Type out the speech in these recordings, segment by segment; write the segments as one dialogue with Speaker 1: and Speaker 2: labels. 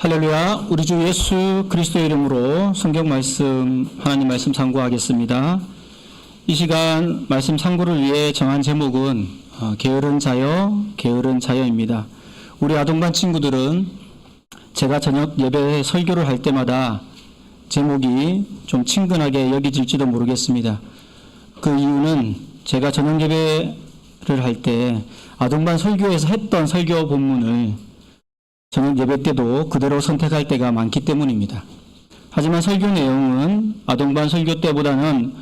Speaker 1: 할렐루야. 우리 주 예수 그리스도의 이름으로 성경 말씀, 하나님 말씀 상고하겠습니다. 이 시간 말씀 상고를 위해 정한 제목은 게으른 자여입니다. 우리 아동반 친구들은 제가 저녁 예배 설교를 할 때마다 제목이 좀 친근하게 여겨질지도 모르겠습니다. 그 이유는 제가 저녁 예배를 할 때 아동반 설교에서 했던 설교 본문을 저녁 예배 때도 그대로 선택할 때가 많기 때문입니다. 하지만 설교 내용은 아동반 설교 때보다는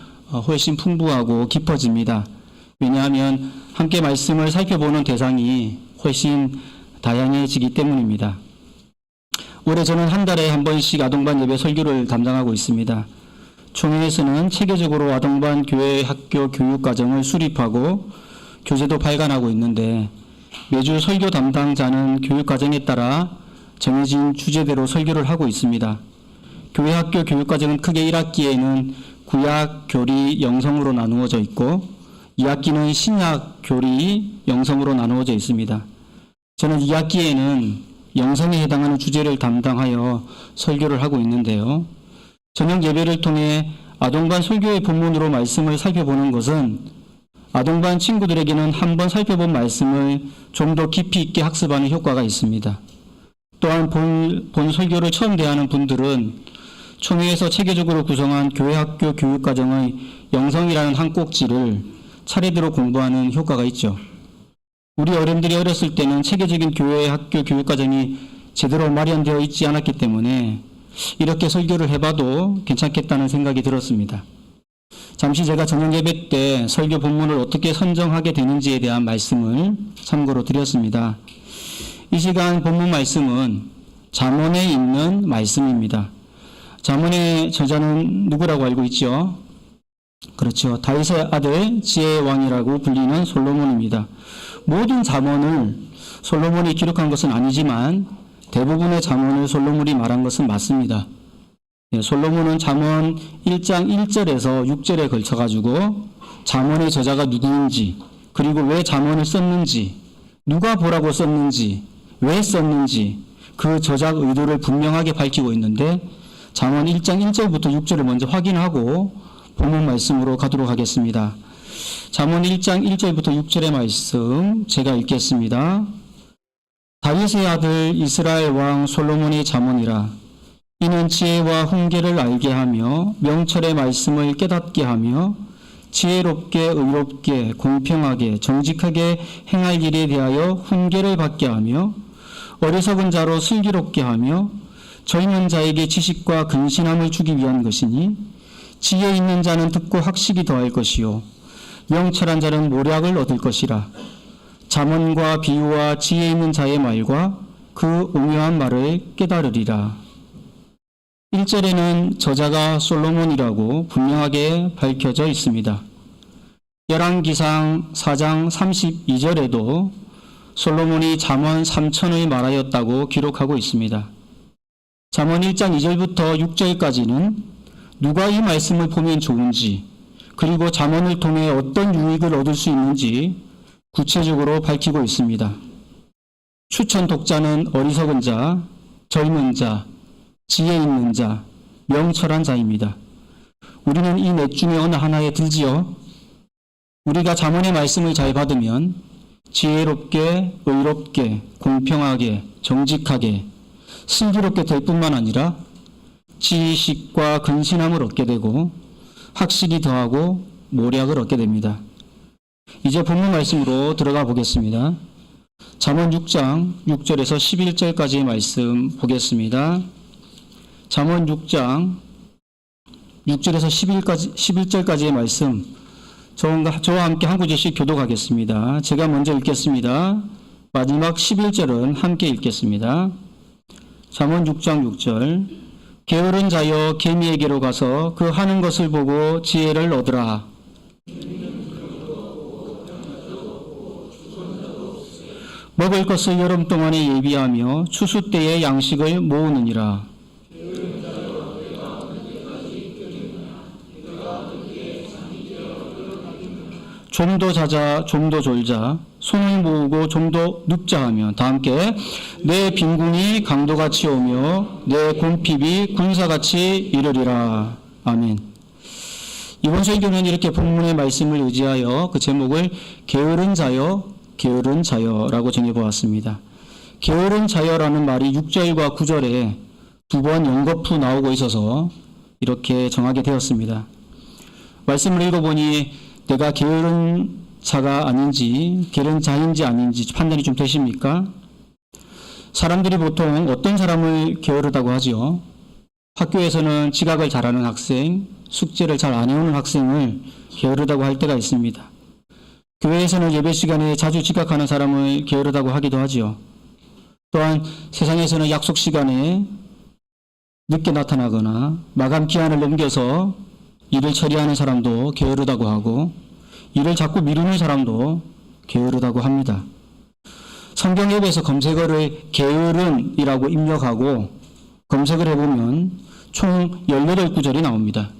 Speaker 1: 훨씬 풍부하고 깊어집니다. 왜냐하면 함께 말씀을 살펴보는 대상이 훨씬 다양해지기 때문입니다. 올해 저는 한 달에 한 번씩 아동반 예배 설교를 담당하고 있습니다. 총회에서는 체계적으로 아동반 교회 학교 교육과정을 수립하고 교재도 발간하고 있는데 매주 설교 담당자는 교육과정에 따라 정해진 주제대로 설교를 하고 있습니다. 교회 학교 교육과정은 크게 1학기에는 구약, 교리, 영성으로 나누어져 있고 2학기는 신약, 교리, 영성으로 나누어져 있습니다. 저는 2학기에는 영성에 해당하는 주제를 담당하여 설교를 하고 있는데요. 저녁 예배를 통해 아동반 설교의 본문으로 말씀을 살펴보는 것은 아동반 친구들에게는 한번 살펴본 말씀을 좀 더 깊이 있게 학습하는 효과가 있습니다. 또한 본 설교를 처음 대하는 분들은 총회에서 체계적으로 구성한 교회 학교 교육과정의 영성이라는 한 꼭지를 차례대로 공부하는 효과가 있죠. 우리 어른들이 어렸을 때는 체계적인 교회 학교 교육과정이 제대로 마련되어 있지 않았기 때문에 이렇게 설교를 해봐도 괜찮겠다는 생각이 들었습니다. 잠시 제가 저녁 예배 때 설교 본문을 어떻게 선정하게 되는지에 대한 말씀을 참고로 드렸습니다. 이 시간 본문 말씀은 잠언에 있는 말씀입니다. 잠언의 저자는 누구라고 알고 있죠? 그렇죠. 다윗의 아들 지혜의 왕이라고 불리는 솔로몬입니다. 모든 잠언을 솔로몬이 기록한 것은 아니지만 대부분의 잠언을 솔로몬이 말한 것은 맞습니다. 솔로몬은 잠언 1장 1절에서 6절에 걸쳐가지고 잠언의 저자가 누구인지, 그리고 왜 잠언을 썼는지, 누가 보라고 썼는지, 왜 썼는지 그 저작 의도를 분명하게 밝히고 있는데 잠언 1장 1절부터 6절을 먼저 확인하고 본문 말씀으로 가도록 하겠습니다. 잠언 1장 1절부터 6절의 말씀 제가 읽겠습니다. 다윗의 아들 이스라엘 왕 솔로몬의 잠언이라. 이는 지혜와 훈계를 알게 하며 명철의 말씀을 깨닫게 하며 지혜롭게 의롭게 공평하게 정직하게 행할 일에 대하여 훈계를 받게 하며 어리석은 자로 슬기롭게 하며 젊은 자에게 지식과 근신함을 주기 위한 것이니 지혜 있는 자는 듣고 학식이 더할 것이요 명철한 자는 모략을 얻을 것이라. 잠언과 비유와 지혜 있는 자의 말과 그 오묘한 말을 깨달으리라. 1절에는 저자가 솔로몬이라고 분명하게 밝혀져 있습니다. 열왕기상 4장 32절에도 솔로몬이 잠언 3천을 말하였다고 기록하고 있습니다. 잠언 1장 2절부터 6절까지는 누가 이 말씀을 보면 좋은지, 그리고 잠언을 통해 어떤 유익을 얻을 수 있는지 구체적으로 밝히고 있습니다. 추천 독자는 어리석은 자, 젊은 자, 지혜 있는 자, 명철한 자입니다. 우리는 이 넷 중에 어느 하나에 들지요? 우리가 잠언의 말씀을 잘 받으면 지혜롭게, 의롭게, 공평하게, 정직하게, 슬기롭게 될 뿐만 아니라 지식과 근신함을 얻게 되고 학식이 더하고 모략을 얻게 됩니다. 이제 본문 말씀으로 들어가 보겠습니다. 잠언 6장 6절에서 11절까지의 말씀 보겠습니다. 잠언 6장 6절에서 11절까지의 말씀 저와 함께 한 구절씩 교독하겠습니다. 제가 먼저 읽겠습니다. 마지막 11절은 함께 읽겠습니다. 잠언 6장 6절 게으른 자여 개미에게로 가서 그 하는 것을 보고 지혜를 얻으라. 먹을 것을 여름 동안에 예비하며 추수 때에 양식을 모으느니라. 좀 더 자자, 좀 더 졸자, 손을 모으고 좀 더 눕자 하면 다 함께 내 빈궁이 강도같이 오며 내 곰핍이 군사같이 이르리라. 아멘. 이번 설교는 이렇게 본문의 말씀을 의지하여 그 제목을 게으른 자여, 게으른 자여라고 정해보았습니다. 게으른 자여라는 말이 6절과 9절에 두 번 연거푸 나오고 있어서 이렇게 정하게 되었습니다. 말씀을 읽어보니 내가 게으른 자가 아닌지, 게으른 자인지 아닌지 판단이 좀 되십니까? 사람들이 보통 어떤 사람을 게으르다고 하지요? 학교에서는 지각을 잘하는 학생, 숙제를 잘 안 해오는 학생을 게으르다고 할 때가 있습니다. 교회에서는 예배 시간에 자주 지각하는 사람을 게으르다고 하기도 하지요. 또한 세상에서는 약속 시간에 늦게 나타나거나 마감 기한을 넘겨서 일을 처리하는 사람도 게으르다고 하고 일을 자꾸 미루는 사람도 게으르다고 합니다. 성경 앱에서 검색어를 게으름이라고 입력하고 검색을 해보면 총 18구절이 나옵니다.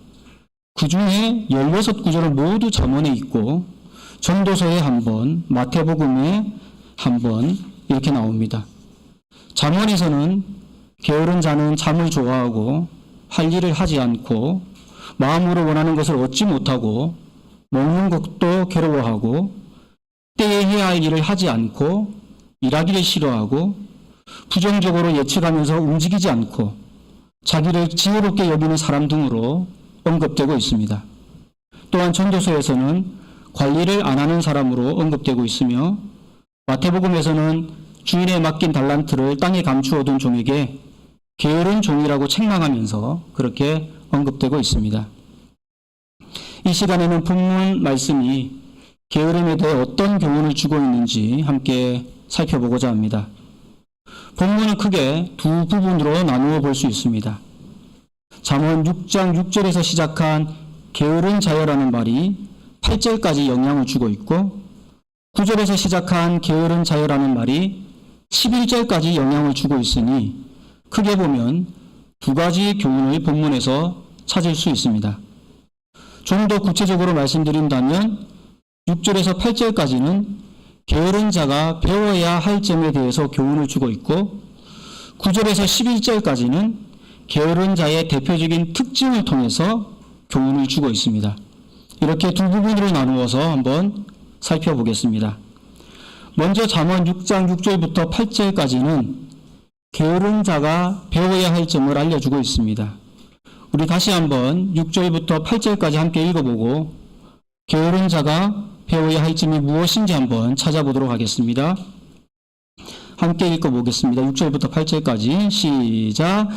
Speaker 1: 그 중에 16구절은 모두 잠언에 있고 전도서에 한 번, 마태복음에 한 번 이렇게 나옵니다. 잠언에서는 게으른 자는 잠을 좋아하고 할 일을 하지 않고 마음으로 원하는 것을 얻지 못하고 먹는 것도 괴로워하고 때에 해야 할 일을 하지 않고 일하기를 싫어하고 부정적으로 예측하면서 움직이지 않고 자기를 지혜롭게 여기는 사람 등으로 언급되고 있습니다. 또한 전도서에서는 관리를 안 하는 사람으로 언급되고 있으며 마태복음에서는 주인에 맡긴 달란트를 땅에 감추어둔 종에게 게으른 종이라고 책망하면서 그렇게 언급되고 있습니다. 이 시간에는 본문 말씀이 게으름에 대해 어떤 교훈을 주고 있는지 함께 살펴보고자 합니다. 본문은 크게 두 부분으로 나누어 볼 수 있습니다. 잠언 6장 6절에서 시작한 게으른 자여라는 말이 8절까지 영향을 주고 있고 9절에서 시작한 게으른 자여라는 말이 11절까지 영향을 주고 있으니 크게 보면 두 가지 교훈을 본문에서 찾을 수 있습니다. 좀 더 구체적으로 말씀드린다면 6절에서 8절까지는 게으른 자가 배워야 할 점에 대해서 교훈을 주고 있고 9절에서 11절까지는 게으른 자의 대표적인 특징을 통해서 교훈을 주고 있습니다. 이렇게 두 부분으로 나누어서 한번 살펴보겠습니다. 먼저 잠언 6장 6절부터 8절까지는 게으른 자가 배워야 할 점을 알려주고 있습니다. 우리 다시 한번 6절부터 8절까지 함께 읽어보고 게으른 자가 배워야 할 점이 무엇인지 한번 찾아보도록 하겠습니다. 함께 읽어보겠습니다. 6절부터 8절까지 시작.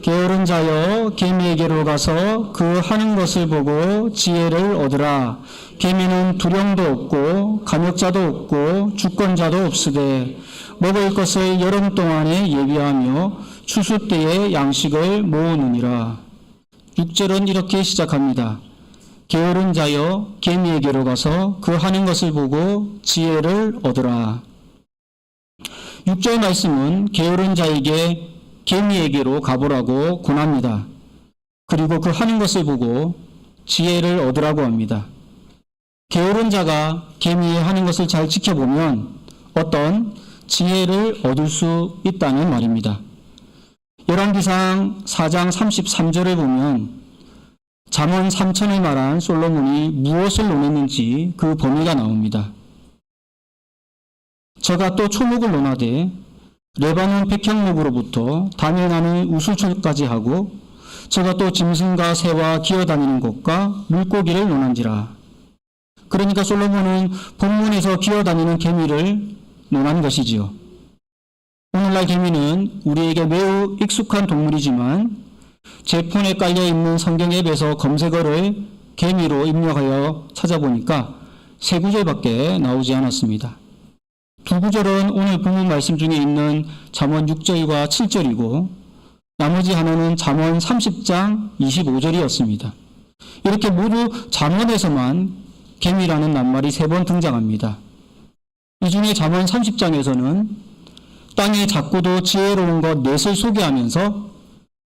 Speaker 1: 게으른 자여 개미에게로 가서 그 하는 것을 보고 지혜를 얻으라. 개미는 두령도 없고 감역자도 없고 주권자도 없으되 먹을 것을 여름 동안에 예비하며 추수 때에 양식을 모으느니라. 6절은 이렇게 시작합니다. 게으른 자여 개미에게로 가서 그 하는 것을 보고 지혜를 얻으라. 6절 말씀은 게으른 자에게 개미에게로 가보라고 권합니다. 그리고 그 하는 것을 보고 지혜를 얻으라고 합니다. 게으른 자가 개미의 하는 것을 잘 지켜보면 어떤 지혜를 얻을 수 있다는 말입니다. 열왕기상 4장 33절을 보면 잠언 3천을 말한 솔로몬이 무엇을 논했는지 그 범위가 나옵니다. 저가 또 초목을 논하되 레바논 백향목으로부터 담이 나는 우수초까지 하고 저가 또 짐승과 새와 기어다니는 곳과 물고기를 논한지라. 그러니까 솔로몬은 본문에서 기어다니는 개미를 논한 것이지요. 오늘날 개미는 우리에게 매우 익숙한 동물이지만 제 폰에 깔려있는 성경 앱에서 검색어를 개미로 입력하여 찾아보니까 3구절밖에 나오지 않았습니다. 2구절은 오늘 본문 말씀 중에 있는 잠언 6절과 7절이고 나머지 하나는 잠언 30장 25절이었습니다. 이렇게 모두 잠언에서만 개미라는 낱말이 3번 등장합니다. 이 중에 잠언 30장에서는 땅의 작고도 지혜로운 것 넷을 소개하면서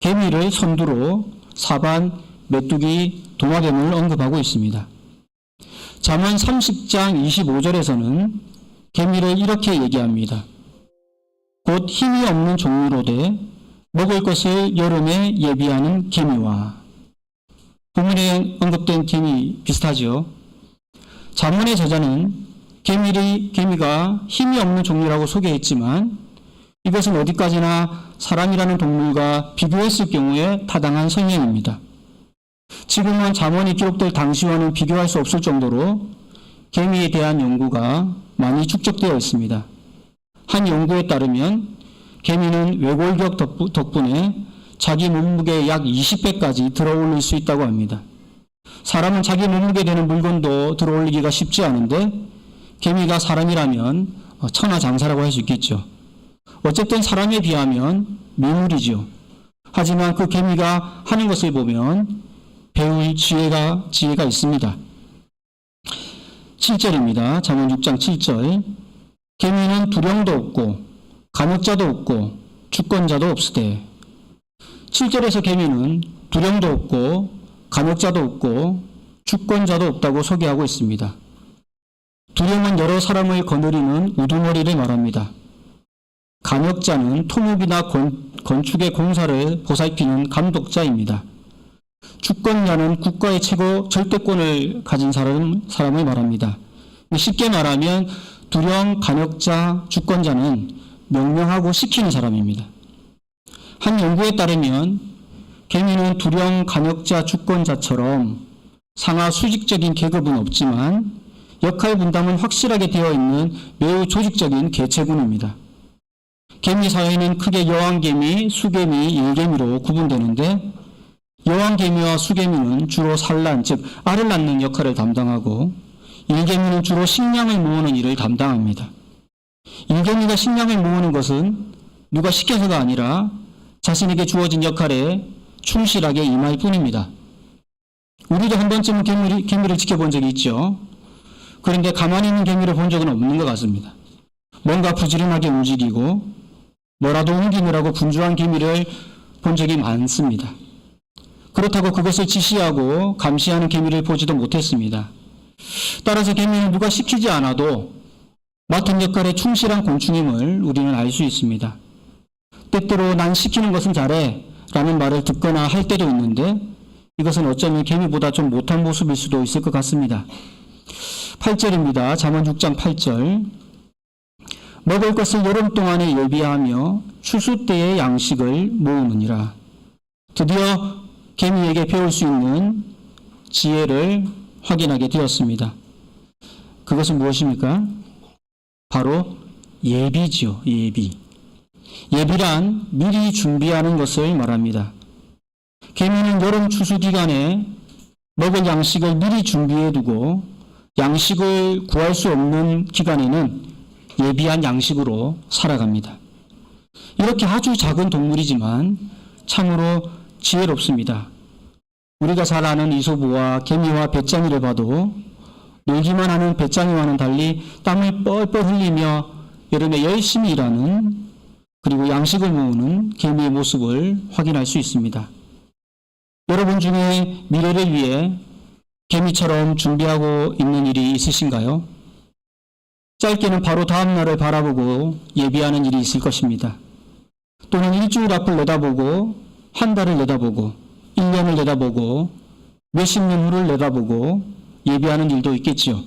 Speaker 1: 개미를 선두로 사반, 메뚜기, 도마뱀을 언급하고 있습니다. 잠언 30장 25절에서는 개미를 이렇게 얘기합니다. 곧 힘이 없는 종류로되 먹을 것을 여름에 예비하는 개미와. 본문에 언급된 개미 비슷하죠. 잠언의 저자는 개미가 힘이 없는 종류라고 소개했지만 이것은 어디까지나 사람이라는 동물과 비교했을 경우에 타당한 설명입니다. 지금은 잠언이 기록될 당시와는 비교할 수 없을 정도로 개미에 대한 연구가 많이 축적되어 있습니다. 한 연구에 따르면 개미는 외골격 덕분에 자기 몸무게의 약 20배까지 들어올릴 수 있다고 합니다. 사람은 자기 몸무게 되는 물건도 들어올리기가 쉽지 않은데 개미가 사람이라면 천하장사라고 할 수 있겠죠. 어쨌든 사람에 비하면 매물이죠. 하지만 그 개미가 하는 것을 보면 배울 지혜가 있습니다. 7절입니다. 잠언 6장 7절. 개미는 두령도 없고 간역자도 없고 주권자도 없으되. 7절에서 개미는 두령도 없고 간역자도 없고 주권자도 없다고 소개하고 있습니다. 두령은 여러 사람을 거느리는 우두머리를 말합니다. 간역자는 토목이나 건축의 공사를 보살피는 감독자입니다. 주권자는 국가의 최고 절대권을 가진 사람을 말합니다. 쉽게 말하면 두령, 간역자, 주권자는 명령하고 시키는 사람입니다. 한 연구에 따르면 개미는 두령, 간역자, 주권자처럼 상하 수직적인 계급은 없지만 역할 분담은 확실하게 되어 있는 매우 조직적인 개체군입니다. 개미 사회는 크게 여왕개미, 수개미, 일개미로 구분되는데 여왕개미와 수개미는 주로 산란, 즉 알을 낳는 역할을 담당하고 일개미는 주로 식량을 모으는 일을 담당합니다. 일개미가 식량을 모으는 것은 누가 시켜서가 아니라 자신에게 주어진 역할에 충실하게 임할 뿐입니다. 우리도 한 번쯤은 개미를 지켜본 적이 있죠. 그런데 가만히 있는 개미를 본 적은 없는 것 같습니다. 뭔가 부지런하게 움직이고 뭐라도 옮기느라고 분주한 개미를 본 적이 많습니다. 그렇다고 그것을 지시하고 감시하는 개미를 보지도 못했습니다. 따라서 개미는 누가 시키지 않아도 맡은 역할에 충실한 곤충임을 우리는 알 수 있습니다. 때때로 난 시키는 것은 잘해 라는 말을 듣거나 할 때도 있는데 이것은 어쩌면 개미보다 좀 못한 모습일 수도 있을 것 같습니다. 8절입니다. 잠언 6장 8절. 먹을 것을 여름 동안에 예비하며 추수 때의 양식을 모으느니라. 드디어 개미에게 배울 수 있는 지혜를 확인하게 되었습니다. 그것은 무엇입니까? 바로 예비지요. 예비. 예비란 미리 준비하는 것을 말합니다. 개미는 여름 추수 기간에 먹을 양식을 미리 준비해두고 양식을 구할 수 없는 기간에는 예비한 양식으로 살아갑니다. 이렇게 아주 작은 동물이지만 참으로 지혜롭습니다. 우리가 잘 아는 이소부와 개미와 배짱이를 봐도 놀기만 하는 배짱이와는 달리 땀을 뻘뻘 흘리며 여름에 열심히 일하는 그리고 양식을 모으는 개미의 모습을 확인할 수 있습니다. 여러분 중에 미래를 위해 개미처럼 준비하고 있는 일이 있으신가요? 짧게는 바로 다음 날을 바라보고 예비하는 일이 있을 것입니다. 또는 일주일 앞을 내다보고 한 달을 내다보고 1년을 내다보고 몇십 년 후를 내다보고 예비하는 일도 있겠지요.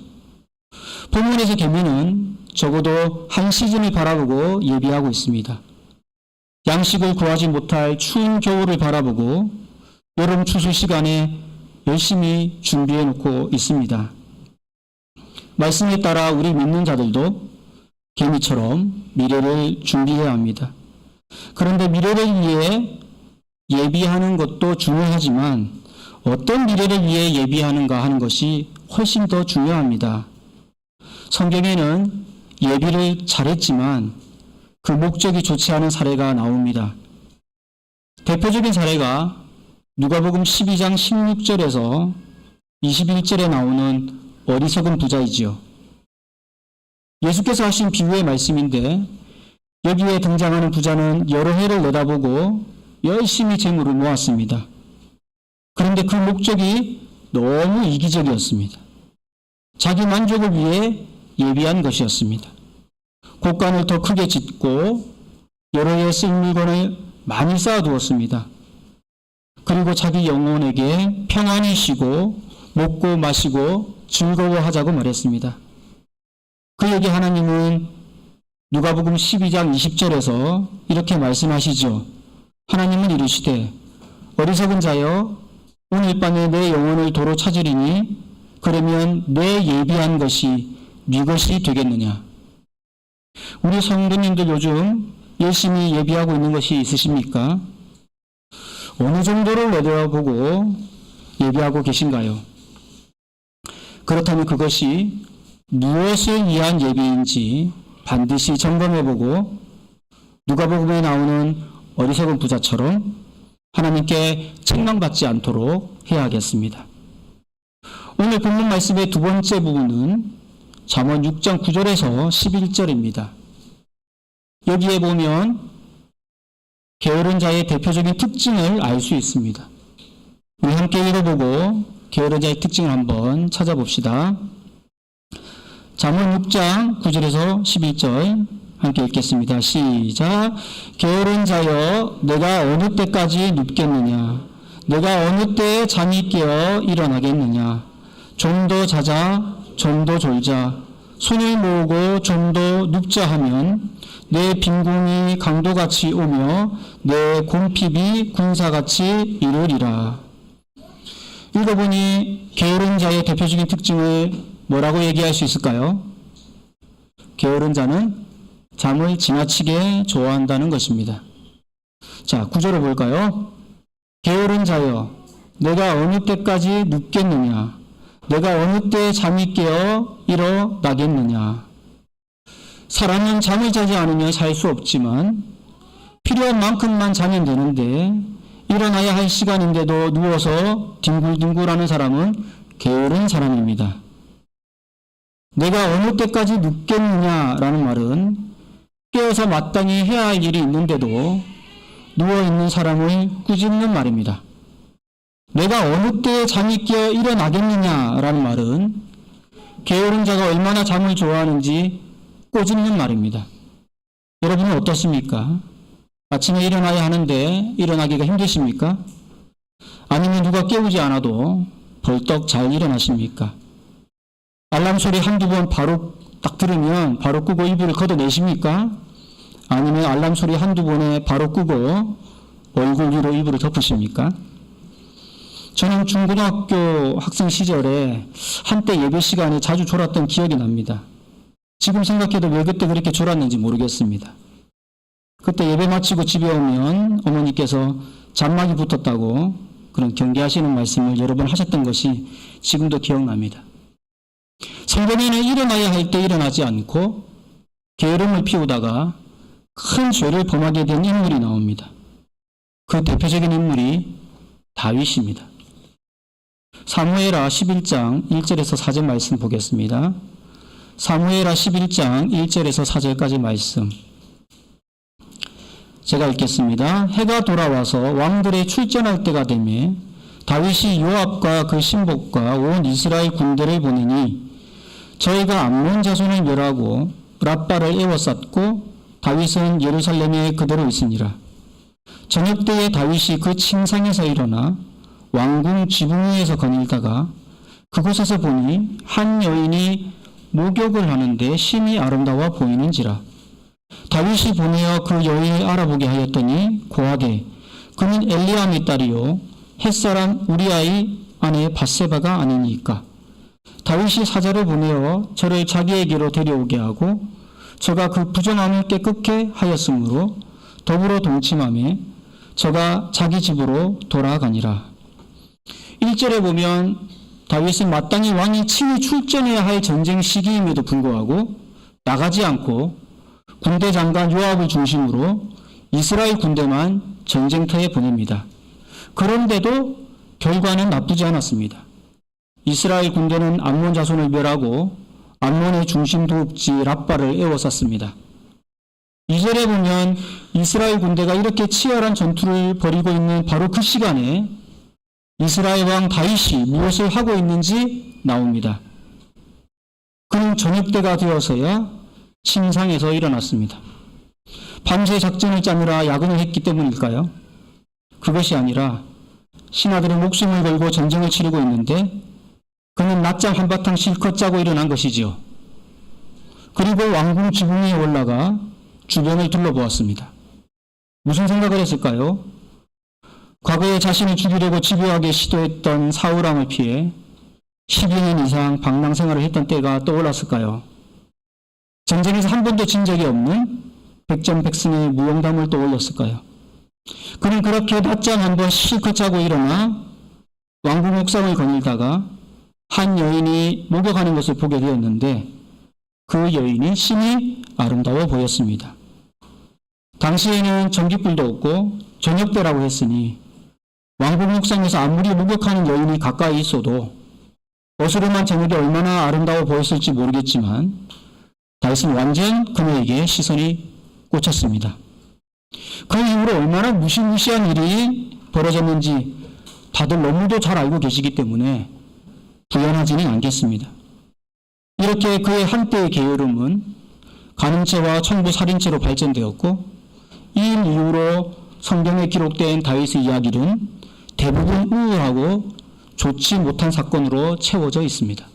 Speaker 1: 본문에서 개미는 적어도 한 시즌을 바라보고 예비하고 있습니다. 양식을 구하지 못할 추운 겨울을 바라보고 여름 추수 시간에 열심히 준비해 놓고 있습니다. 말씀에 따라 우리 믿는 자들도 개미처럼 미래를 준비해야 합니다. 그런데 미래를 위해 예비하는 것도 중요하지만 어떤 미래를 위해 예비하는가 하는 것이 훨씬 더 중요합니다. 성경에는 예비를 잘했지만 그 목적이 좋지 않은 사례가 나옵니다. 대표적인 사례가 누가복음 12장 16절에서 21절에 나오는 어리석은 부자이지요. 예수께서 하신 비유의 말씀인데 여기에 등장하는 부자는 여러 해를 내다보고 열심히 재물을 모았습니다. 그런데 그 목적이 너무 이기적이었습니다. 자기 만족을 위해 예비한 것이었습니다. 곡간을 더 크게 짓고 여러 해 쓸 물건을 많이 쌓아두었습니다. 그리고 자기 영혼에게 평안히 쉬고 먹고 마시고 즐거워하자고 말했습니다. 그에게 하나님은 누가복음 12장 20절에서 이렇게 말씀하시죠. 하나님은 이르시되 어리석은 자여 오늘 밤에 내 영혼을 도로 찾으리니 그러면 내 예비한 것이 네 것이 되겠느냐. 우리 성도님들 요즘 열심히 예비하고 있는 것이 있으십니까? 어느 정도를 내려보고 예비하고 계신가요? 그렇다면 그것이 무엇을 위한 예비인지 반드시 점검해보고 누가복음에 나오는 어리석은 부자처럼 하나님께 책망받지 않도록 해야 하겠습니다. 오늘 본문 말씀의 두 번째 부분은 잠언 6장 9절에서 11절입니다. 여기에 보면 게으른 자의 대표적인 특징을 알 수 있습니다. 우리 함께 읽어보고 게으른 자의 특징을 한번 찾아봅시다. 잠언 6장 9절에서 11절 함께 읽겠습니다. 시작. 게으른 자여 내가 어느 때까지 눕겠느냐. 내가 어느 때에 잠이 깨어 일어나겠느냐. 좀 더 자자, 좀 더 졸자. 손을 모으고 좀 더 눕자 하면 내 빈궁이 강도같이 오며 내 곰핍이 군사같이 이르리라. 읽어보니 게으른 자의 대표적인 특징을 뭐라고 얘기할 수 있을까요? 게으른 자는 잠을 지나치게 좋아한다는 것입니다. 자, 구절을 볼까요? 게으른 자여 내가 어느 때까지 눕겠느냐. 내가 어느 때 잠이 깨어 일어나겠느냐. 사람은 잠을 자지 않으면 살 수 없지만 필요한 만큼만 자면 되는데 일어나야 할 시간인데도 누워서 뒹굴뒹굴하는 사람은 게으른 사람입니다. 내가 어느 때까지 눕겠느냐라는 말은 깨어서 마땅히 해야 할 일이 있는데도 누워있는 사람을 꾸짖는 말입니다. 내가 어느 때에 잠이 깨어 일어나겠느냐라는 말은 게으른 자가 얼마나 잠을 좋아하는지 꼬집는 말입니다. 여러분은 어떻습니까? 아침에 일어나야 하는데 일어나기가 힘드십니까? 아니면 누가 깨우지 않아도 벌떡 잘 일어나십니까? 알람 소리 한두 번 바로 딱 들으면 바로 끄고 이불을 걷어내십니까? 아니면 알람 소리 한두 번에 바로 끄고 얼굴 위로 이불을 덮으십니까? 저는 중고등학교 학생 시절에 한때 예배 시간에 자주 졸았던 기억이 납니다. 지금 생각해도 왜 그때 그렇게 졸았는지 모르겠습니다. 그때 예배 마치고 집에 오면 어머니께서 잔막이 붙었다고 그런 경계하시는 말씀을 여러 번 하셨던 것이 지금도 기억납니다. 성경에는 일어나야 할 때 일어나지 않고 게으름을 피우다가 큰 죄를 범하게 된 인물이 나옵니다. 그 대표적인 인물이 다윗입니다. 사무엘하 11장 1절에서 4절 말씀 보겠습니다. 사무엘하 11장 1절에서 4절까지 말씀 제가 읽겠습니다. 해가 돌아와서 왕들의 출전할 때가 되매 다윗이 요압과 그 신복과 온 이스라엘 군대를 보내니 저희가 암몬 자손을 멸하고 랍바를 에워쌌고 다윗은 예루살렘에 그대로 있으니라. 저녁 때에 다윗이 그 침상에서 일어나 왕궁 지붕 위에서 거닐다가 그곳에서 보니 한 여인이 목욕을 하는데 심히 아름다워 보이는지라. 다윗이 보내어 그 여인을 알아보게 하였더니 고하되 그는 엘리암의 딸이요 햇사람 우리아의 아내 밧세바가 아니니까. 다윗이 사자를 보내어 저를 자기에게로 데려오게 하고 저가 그 부정함을 깨끗게 하였으므로 더불어 동침하며 저가 자기 집으로 돌아가니라. 1절에 보면 다윗은 마땅히 왕이 친히 출전해야 할 전쟁 시기임에도 불구하고 나가지 않고 군대 장관 요압을 중심으로 이스라엘 군대만 전쟁터에 보냅니다. 그런데도 결과는 나쁘지 않았습니다. 이스라엘 군대는 암몬 자손을 멸하고 암몬의 중심 도읍지 랍바를 에워쌌습니다. 2절에 보면 이스라엘 군대가 이렇게 치열한 전투를 벌이고 있는 바로 그 시간에 이스라엘 왕 다윗이 무엇을 하고 있는지 나옵니다. 그는 저녁 때가 되어서야 침상에서 일어났습니다. 밤새 작전을 짜느라 야근을 했기 때문일까요? 그것이 아니라 신하들의 목숨을 걸고 전쟁을 치르고 있는데 그는 낮잠 한바탕 실컷 자고 일어난 것이지요. 그리고 왕궁 지붕 위에 올라가 주변을 둘러보았습니다. 무슨 생각을 했을까요? 과거에 자신을 죽이려고 집요하게 시도했던 사울왕을 피해 12년 이상 방랑 생활을 했던 때가 떠올랐을까요? 전쟁에서 한 번도 진 적이 없는 백전백승의 무용담을 떠올렸을까요? 그는 그렇게 낮잠 한번 실컷 자고 일어나 왕궁 옥상을 거닐다가 한 여인이 목욕하는 것을 보게 되었는데 그 여인이 심히 아름다워 보였습니다. 당시에는 전깃불도 없고 저녁때라고 했으니 왕궁 옥상에서 아무리 목욕하는 여인이 가까이 있어도 어스름한 저녁이 얼마나 아름다워 보였을지 모르겠지만 다윗은 완전 그녀에게 시선이 꽂혔습니다. 그 이후로 얼마나 무시무시한 일이 벌어졌는지 다들 너무도 잘 알고 계시기 때문에 부연하지는 않겠습니다. 이렇게 그의 한때의 게으름은 간음죄와 청부 살인죄로 발전되었고 이 일 이후로 성경에 기록된 다윗의 이야기는 대부분 우울하고 좋지 못한 사건으로 채워져 있습니다.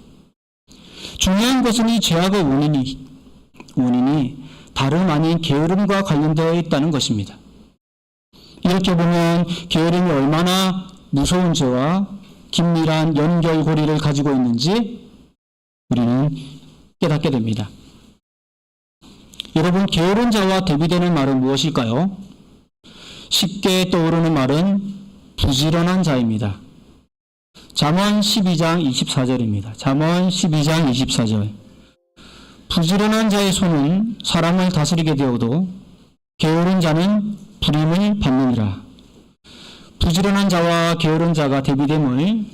Speaker 1: 중요한 것은 이 죄악의 원인이 다름 아닌 게으름과 관련되어 있다는 것입니다. 이렇게 보면 게으름이 얼마나 무서운 죄와 긴밀한 연결고리를 가지고 있는지 우리는 깨닫게 됩니다. 여러분, 게으른 자와 대비되는 말은 무엇일까요? 쉽게 떠오르는 말은 부지런한 자입니다. 잠언 12장 24절입니다. 잠언 12장 24절. 부지런한 자의 손은 사람을 다스리게 되어도 게으른 자는 불임을 받느니라. 부지런한 자와 게으른 자가 대비됨을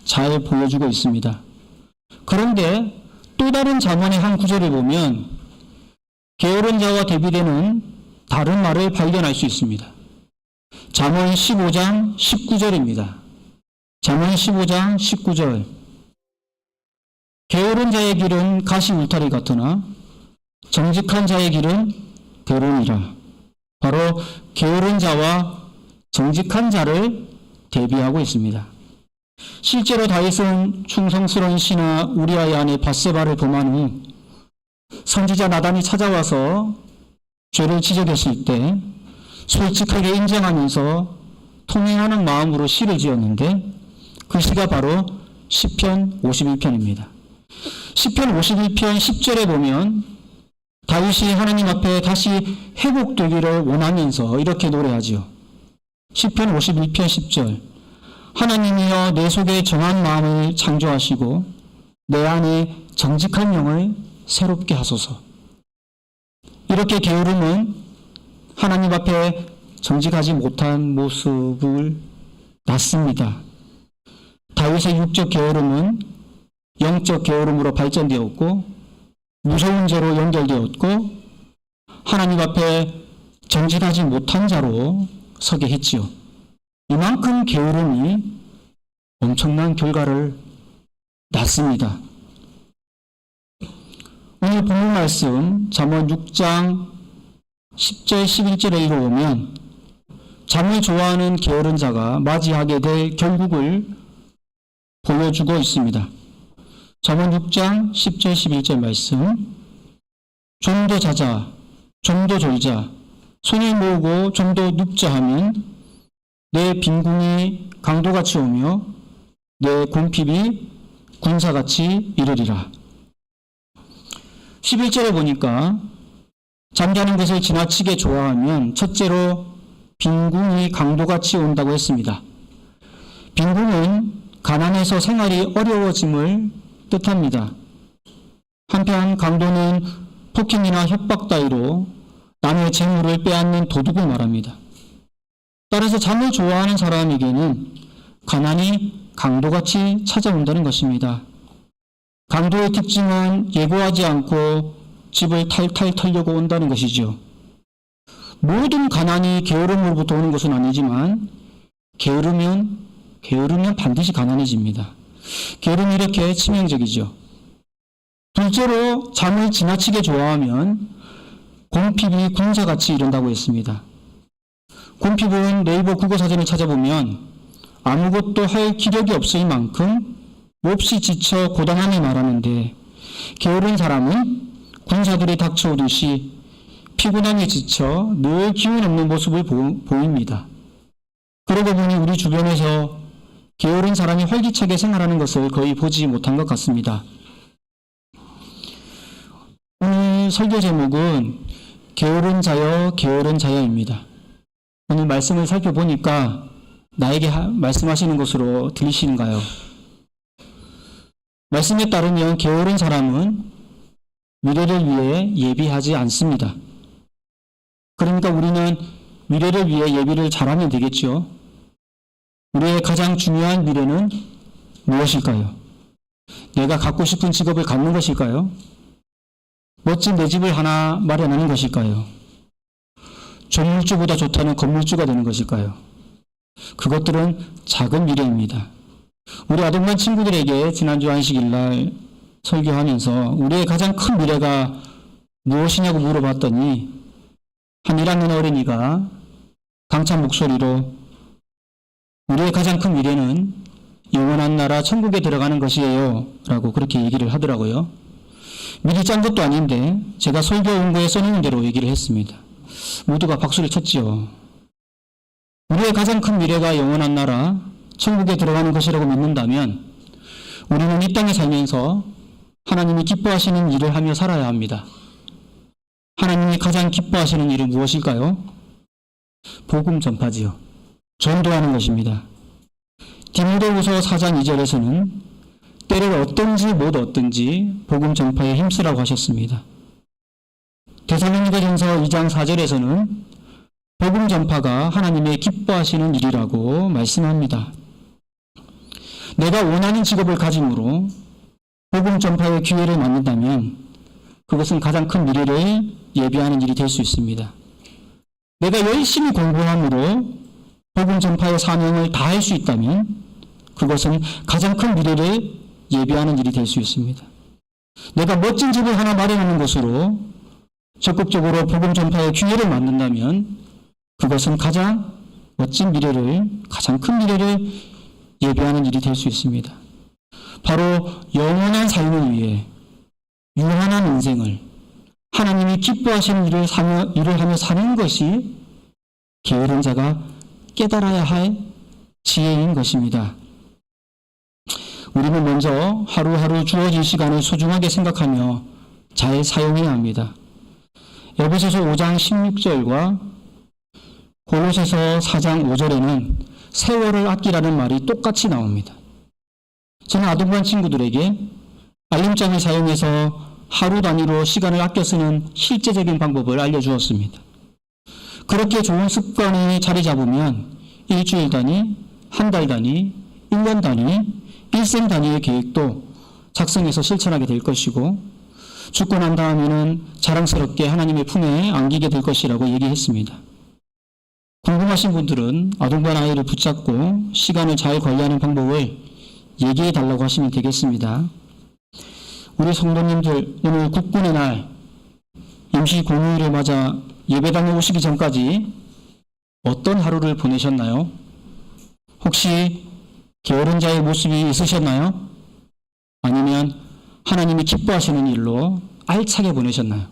Speaker 1: 잘 보여주고 있습니다. 그런데 또 다른 잠언의 한 구절을 보면 게으른 자와 대비되는 다른 말을 발견할 수 있습니다. 잠언 15장 19절입니다. 잠언 15장 19절. 게으른 자의 길은 가시 울타리 같으나 정직한 자의 길은 대론이라. 바로 게으른 자와 정직한 자를 대비하고 있습니다. 실제로 다윗은 충성스러운 신하 우리아의 아내 밧세바를 범한 후 선지자 나단이 찾아와서 죄를 지적했을 때 솔직하게 인정하면서 통행하는 마음으로 시를 지었는데 그 시가 바로 시편 51편입니다. 시편 51편 10절에 보면 다윗이 하나님 앞에 다시 회복되기를 원하면서 이렇게 노래하지요. 시편 51편 10절. 하나님이여 내 속에 정한 마음을 창조하시고 내 안에 정직한 영을 새롭게 하소서. 이렇게 게으름은 하나님 앞에 정직하지 못한 모습을 낳습니다. 다윗의 육적 게으름은 영적 게으름으로 발전되었고 무서운 죄로 연결되었고 하나님 앞에 정직하지 못한 자로 서게 했지요. 이만큼 게으름이 엄청난 결과를 낳습니다. 오늘 본문 말씀 잠언 6장 10절 11절에 읽어보면 잠을 좋아하는 게으른 자가 맞이하게 될 결국을 보여주고 있습니다. 잠언 6장 10절 11절 말씀. 좀 더 자자, 좀 더 졸자, 손을 모으고 좀 더 눕자 하면 내 빈궁이 강도같이 오며 내 궁핍이 군사같이 이르리라. 11절에 보니까 잠자는 것을 지나치게 좋아하면 첫째로 빈궁이 강도같이 온다고 했습니다. 빈궁은 가난해서 생활이 어려워짐을 뜻합니다. 한편 강도는 폭행이나 협박 따위로 남의 재물을 빼앗는 도둑을 말합니다. 따라서 잠을 좋아하는 사람에게는 가난이 강도같이 찾아온다는 것입니다. 강도의 특징은 예고하지 않고 집을 탈탈 털려고 온다는 것이죠. 모든 가난이 게으름으로부터 오는 것은 아니지만 게으르면 반드시 가난해집니다. 게으름이 이렇게 치명적이죠. 둘째로 잠을 지나치게 좋아하면 곰핍이 군사같이 이른다고 했습니다. 곰핍은 네이버 국어사전을 찾아보면 아무것도 할 기력이 없을 만큼 몹시 지쳐 고단함을 말하는데, 게으른 사람은 군사들이 닥쳐오듯이 피곤함에 지쳐 늘 기운 없는 모습을 보입니다. 그러고 보니 우리 주변에서 게으른 사람이 활기차게 생활하는 것을 거의 보지 못한 것 같습니다. 오늘 설교 제목은 게으른 자여 게으른 자여입니다. 오늘 말씀을 살펴보니까 나에게 말씀하시는 것으로 들리시는가요? 말씀에 따르면 게으른 사람은 미래를 위해 예비하지 않습니다. 그러니까 우리는 미래를 위해 예비를 잘하면 되겠죠. 우리의 가장 중요한 미래는 무엇일까요? 내가 갖고 싶은 직업을 갖는 것일까요? 멋진 내 집을 하나 마련하는 것일까요? 조물주보다 좋다는 건물주가 되는 것일까요? 그것들은 작은 미래입니다. 우리 아동반 친구들에게 지난주 안식일날 설교하면서 우리의 가장 큰 미래가 무엇이냐고 물어봤더니 한 1학년 어린이가 강찬 목소리로 우리의 가장 큰 미래는 영원한 나라 천국에 들어가는 것이에요 라고 그렇게 얘기를 하더라고요. 미리 짠 것도 아닌데 제가 설교 원고에 써놓은 대로 얘기를 했습니다. 모두가 박수를 쳤지요. 우리의 가장 큰 미래가 영원한 나라 천국에 들어가는 것이라고 믿는다면 우리는 이 땅에 살면서 하나님이 기뻐하시는 일을 하며 살아야 합니다. 하나님이 가장 기뻐하시는 일은 무엇일까요? 복음 전파지요. 전도하는 것입니다. 디모데후서 4장 2절에서는 때를 얻든지 못 얻든지 복음 전파에 힘쓰라고 하셨습니다. 데살로니가전서 2장 4절에서는 복음 전파가 하나님의 기뻐하시는 일이라고 말씀합니다. 내가 원하는 직업을 가짐으로 복음 전파의 기회를 만든다면 그것은 가장 큰 미래를 예비하는 일이 될 수 있습니다. 내가 열심히 공부함으로 복음 전파의 사명을 다할 수 있다면 그것은 가장 큰 미래를 예비하는 일이 될 수 있습니다. 내가 멋진 집을 하나 마련하는 것으로 적극적으로 복음 전파의 기회를 만든다면 그것은 가장 멋진 미래를, 가장 큰 미래를 예비하는 일이 될 수 있습니다. 바로 영원한 삶을 위해 유한한 인생을 하나님이 기뻐하시는 일을 하며 사는 것이 게으른 자가 깨달아야 할 지혜인 것입니다. 우리는 먼저 하루하루 주어진 시간을 소중하게 생각하며 잘 사용해야 합니다. 에베소서 5장 16절과 골로새서 4장 5절에는 세월을 아끼라는 말이 똑같이 나옵니다. 저는 아동반 친구들에게 알림장을 사용해서 하루 단위로 시간을 아껴 쓰는 실제적인 방법을 알려주었습니다. 그렇게 좋은 습관이 자리 잡으면 일주일 단위, 한 달 단위, 1년 단위, 일생 단위의 계획도 작성해서 실천하게 될 것이고 죽고 난 다음에는 자랑스럽게 하나님의 품에 안기게 될 것이라고 얘기했습니다. 궁금하신 분들은 아동반 아이를 붙잡고 시간을 잘 관리하는 방법을 얘기해 달라고 하시면 되겠습니다. 우리 성도님들 오늘 국군의 날 임시 공휴일을 맞아 예배당에 오시기 전까지 어떤 하루를 보내셨나요? 혹시 게으른 자의 모습이 있으셨나요? 아니면 하나님이 기뻐하시는 일로 알차게 보내셨나요?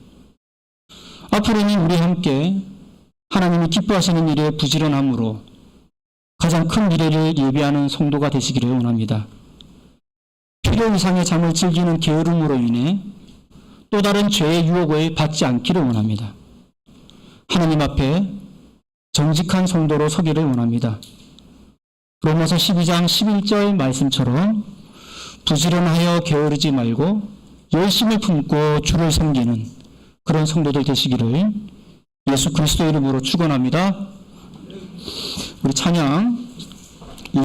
Speaker 1: 앞으로는 우리 함께 하나님이 기뻐하시는 일에 부지런함으로 가장 큰 미래를 예비하는 성도가 되시기를 원합니다. 필요 이상의 잠을 즐기는 게으름으로 인해 또 다른 죄의 유혹을 받지 않기를 원합니다. 하나님 앞에 정직한 성도로 서기를 원합니다. 로마서 12장 11절 말씀처럼 부지런하여 게으르지 말고 열심을 품고 주를 섬기는 그런 성도들 되시기를 예수 그리스도 이름으로 축원합니다. 우리 찬양